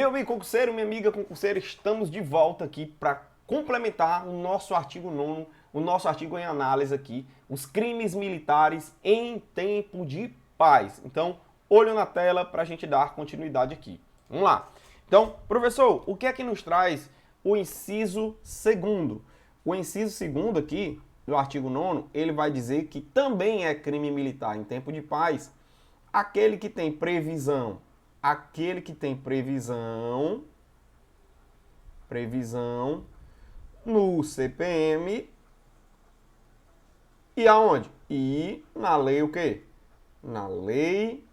Meu amigo concurseiro, minha amiga concurseira, estamos de volta aqui para complementar o nosso artigo 9º, o nosso artigo em análise aqui, os crimes militares em tempo de paz. Então, olho na tela para a gente dar continuidade aqui. Vamos lá. Então, professor, o que é que nos traz o inciso 2º? O inciso 2º aqui, do artigo 9º, ele vai dizer que também é crime militar em tempo de paz aquele que tem previsão no CPM e aonde? E na lei o quê? Na lei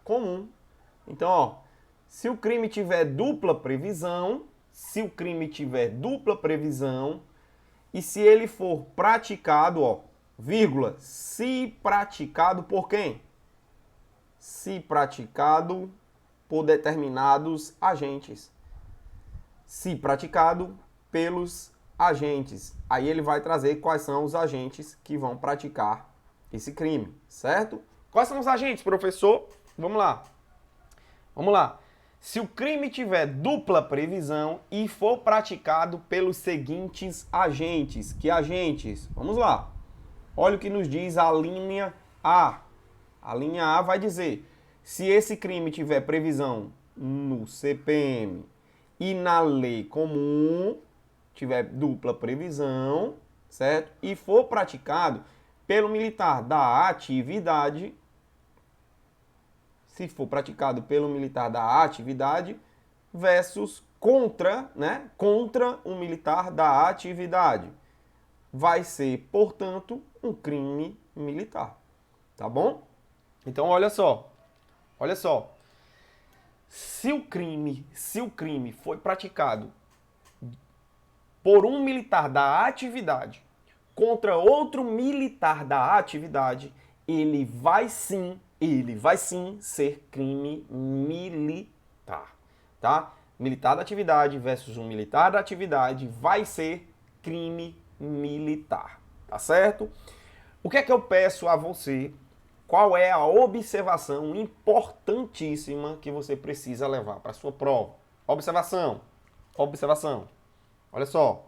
comum. Então, ó, se o crime tiver dupla previsão, e se ele for praticado, ó, vírgula, se praticado por quem? Se praticado por determinados agentes. Se praticado pelos agentes. Aí ele vai trazer quais são os agentes que vão praticar esse crime, certo? Quais são os agentes, professor? Vamos lá. Vamos lá. Se o crime tiver dupla previsão e for praticado pelos seguintes agentes. Que agentes? Vamos lá. Olha o que nos diz a linha A. A linha A vai dizer, se esse crime tiver previsão no CPM e na lei comum, tiver dupla previsão, certo? E for praticado pelo militar da atividade, se for praticado pelo militar da atividade versus contra, né? Contra o militar da atividade. Vai ser, portanto, um crime militar. Tá bom? Então, olha só. Se o crime foi praticado por um militar da atividade contra outro militar da atividade, ele vai sim ser crime militar, tá? Militar da atividade versus um militar da atividade vai ser crime militar, tá certo? O que é que eu peço a você? Qual é a observação importantíssima que você precisa levar para a sua prova? Observação. Olha só.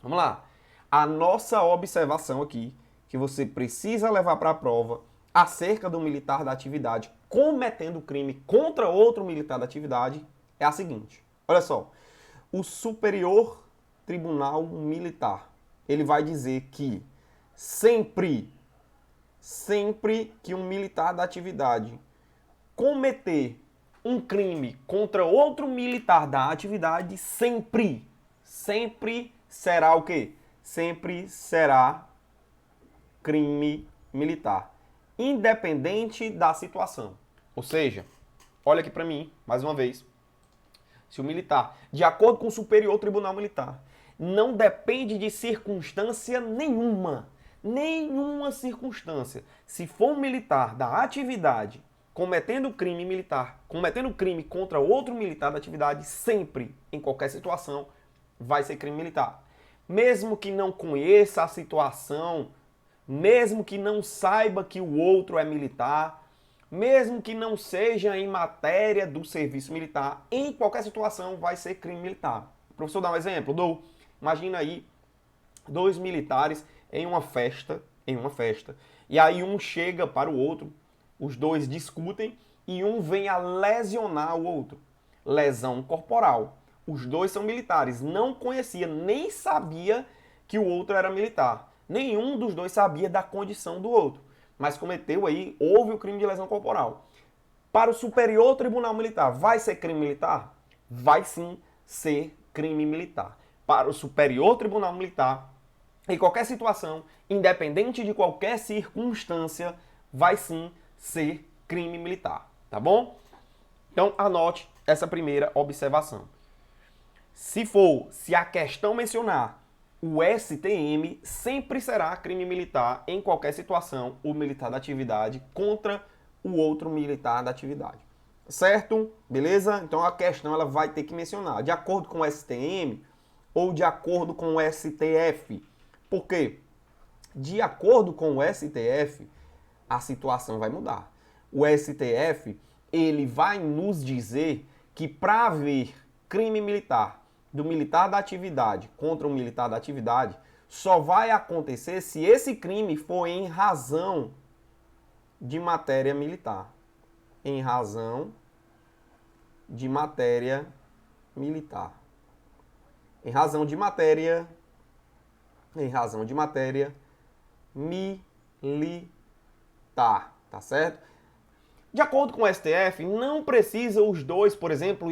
Vamos lá. A nossa observação aqui, que você precisa levar para a prova acerca do militar da atividade cometendo crime contra outro militar da atividade é a seguinte. Olha só. O Superior Tribunal Militar, ele vai dizer que sempre que um militar da atividade cometer um crime contra outro militar da atividade, sempre será o quê? Sempre será crime militar, independente da situação. Ou seja, olha aqui para mim, mais uma vez. Se o militar, de acordo com o Superior Tribunal Militar, não depende de circunstância nenhuma circunstância. Se for um militar da atividade cometendo crime contra outro militar da atividade, sempre, em qualquer situação, vai ser crime militar. Mesmo que não conheça a situação, mesmo que não saiba que o outro é militar, mesmo que não seja em matéria do serviço militar, em qualquer situação vai ser crime militar. O professor dá um exemplo? Imagina aí 2 militares em uma festa, e aí um chega para o outro, os dois discutem e um vem a lesionar o outro. Lesão corporal. Os dois são militares, não conhecia, nem sabia que o outro era militar. Nenhum dos dois sabia da condição do outro, mas cometeu aí, houve o crime de lesão corporal. Para o Superior Tribunal Militar, vai ser crime militar? Vai sim ser crime militar. Para o Superior Tribunal Militar, em qualquer situação, independente de qualquer circunstância, vai sim ser crime militar, tá bom? Então anote essa primeira observação. Se a questão mencionar o STM, sempre será crime militar em qualquer situação, o militar da atividade contra o outro militar da atividade. Certo? Beleza? Então a questão ela vai ter que mencionar de acordo com o STM ou de acordo com o STF. Por quê? De acordo com o STF, a situação vai mudar. O STF, ele vai nos dizer que para haver crime militar do militar da atividade contra o militar da atividade, só vai acontecer se esse crime for em razão de matéria militar. Em razão de matéria militar. Em razão de matéria militar, tá certo? De acordo com o STF, não precisa os dois, por exemplo,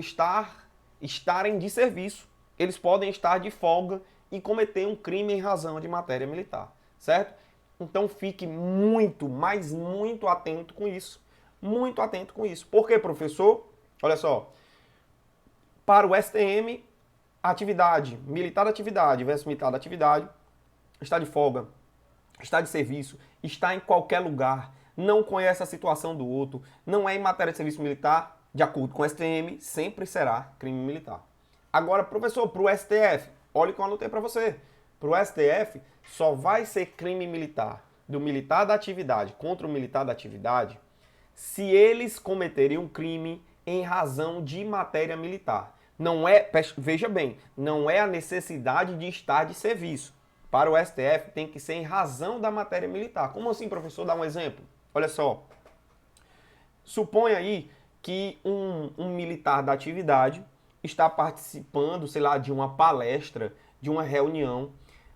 estarem de serviço. Eles podem estar de folga e cometer um crime em razão de matéria militar, certo? Então fique muito, mas muito atento com isso. Muito atento com isso. Por quê, professor? Olha só. Para o STM, atividade, militar da atividade versus militar da atividade, está de folga, está de serviço, está em qualquer lugar, não conhece a situação do outro, não é em matéria de serviço militar, de acordo com o STM, sempre será crime militar. Agora, professor, para o STF, olha o que eu anotei para você. Para o STF, só vai ser crime militar do militar da atividade contra o militar da atividade se eles cometerem um crime em razão de matéria militar. Não é, veja bem, não é a necessidade de estar de serviço. Para o STF tem que ser em razão da matéria militar. Como assim, professor? Dá um exemplo. Olha só. Suponha aí que um militar da atividade está participando, sei lá, de uma palestra, de uma reunião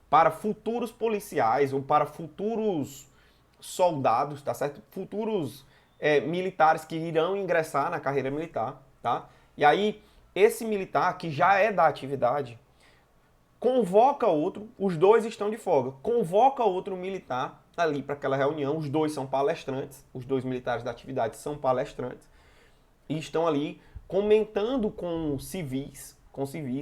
para futuros policiais ou para futuros soldados, tá certo? Futuros militares que irão ingressar na carreira militar, tá? E aí, esse militar que já é da atividade convoca outro, os dois estão de folga, convoca outro militar ali para aquela reunião, os dois são palestrantes, os dois militares da atividade são palestrantes, e estão ali comentando com civis,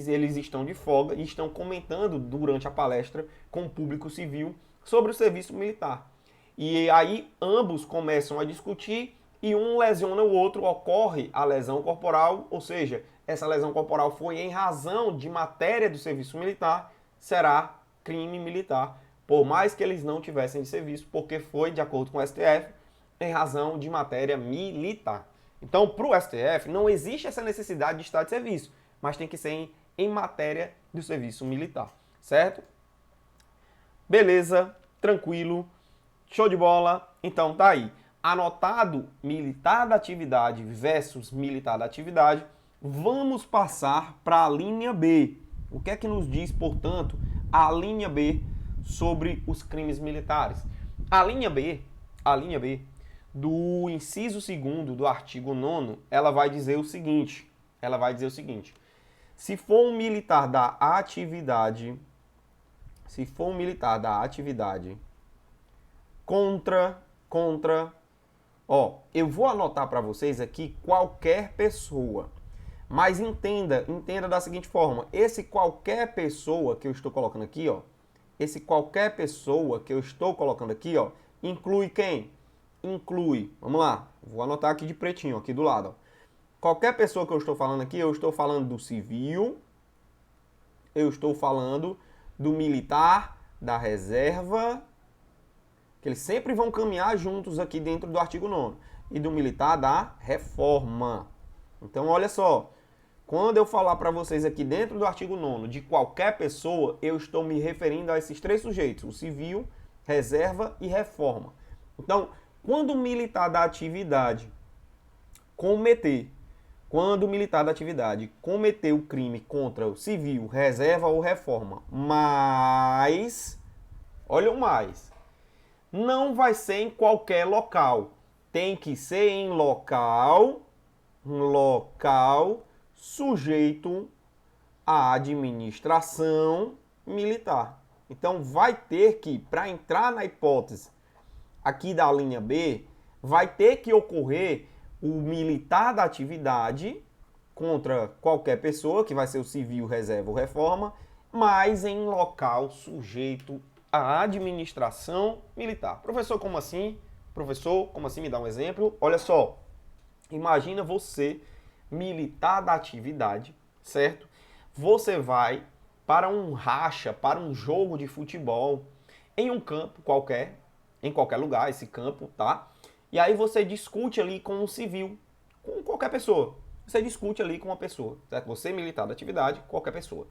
eles estão de folga e estão comentando durante a palestra com o público civil sobre o serviço militar. E aí ambos começam a discutir e um lesiona o outro, ocorre a lesão corporal, ou seja, essa lesão corporal foi em razão de matéria do serviço militar, será crime militar, por mais que eles não tivessem de serviço, porque foi, de acordo com o STF, em razão de matéria militar. Então, para o STF, não existe essa necessidade de estar de serviço, mas tem que ser em matéria do serviço militar, certo? Beleza, tranquilo, show de bola. Então, tá aí. Anotado militar da atividade versus militar da atividade, vamos passar para a linha B. O que é que nos diz, portanto, a linha B sobre os crimes militares? A linha B do inciso 2º do artigo 9º, ela vai dizer o seguinte, se for um militar da atividade, contra, eu vou anotar para vocês aqui qualquer pessoa, mas entenda da seguinte forma, esse qualquer pessoa que eu estou colocando aqui, inclui quem? Vamos lá, vou anotar aqui de pretinho, aqui do lado, Qualquer pessoa que eu estou falando aqui, eu estou falando do civil, eu estou falando do militar, da reserva, que eles sempre vão caminhar juntos aqui dentro do artigo 9º, e do militar da reforma. Então, olha só, quando eu falar para vocês aqui dentro do artigo 9º de qualquer pessoa, eu estou me referindo a esses três sujeitos, o civil, reserva e reforma. Então, quando o militar da atividade cometer o crime contra o civil, reserva ou reforma, mas, olha o mais, não vai ser em qualquer local. Tem que ser em local sujeito à administração militar. Então, vai ter que, para entrar na hipótese aqui da linha B, vai ter que ocorrer o militar da atividade contra qualquer pessoa, que vai ser o civil, reserva ou reforma, mas em local sujeito à administração militar. Professor, como assim? Me dá um exemplo. Olha só, imagina você, militar da atividade, certo? Você vai para um racha, para um jogo de futebol, em um campo qualquer, em qualquer lugar, esse campo, tá? E aí você discute ali com um civil, com qualquer pessoa. Você discute ali com uma pessoa, certo? Você, militar da atividade, qualquer pessoa.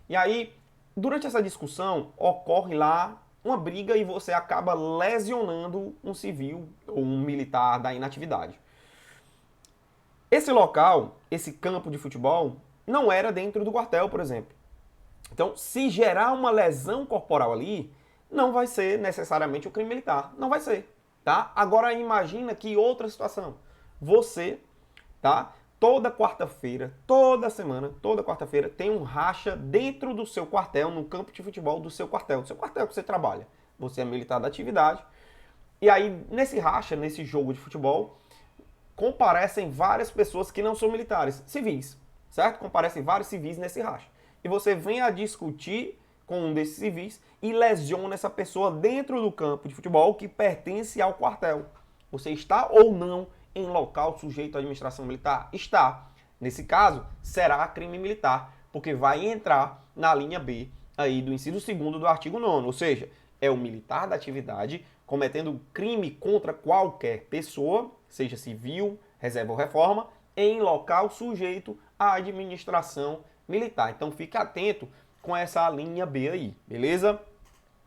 E aí, durante essa discussão, ocorre lá uma briga e você acaba lesionando um civil ou um militar da inatividade. Esse local, esse campo de futebol, não era dentro do quartel, por exemplo. Então, se gerar uma lesão corporal ali, não vai ser necessariamente um crime militar. Não vai ser, tá? Agora imagina que outra situação. Você, tá? Toda quarta-feira, toda semana, toda quarta-feira, tem um racha dentro do seu quartel, no campo de futebol do seu quartel que você trabalha. Você é militar da atividade. E aí, nesse racha, nesse jogo de futebol, comparecem várias pessoas que não são militares, civis, certo? Comparecem vários civis nesse racha. E você vem a discutir com um desses civis e lesiona essa pessoa dentro do campo de futebol que pertence ao quartel. Você está ou não em local sujeito à administração militar? Está. Nesse caso, será crime militar, porque vai entrar na linha B aí do inciso 2º do artigo 9º, ou seja, é o militar da atividade cometendo crime contra qualquer pessoa, seja civil, reserva ou reforma, em local sujeito à administração militar. Então fique atento com essa linha B aí, beleza?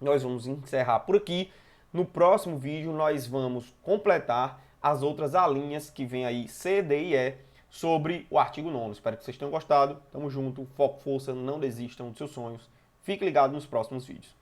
Nós vamos encerrar por aqui. No próximo vídeo nós vamos completar as outras alíneas que vem aí C, D e E sobre o artigo 9º. Espero que vocês tenham gostado. Tamo junto, foco, força, não desistam dos seus sonhos. Fique ligado nos próximos vídeos.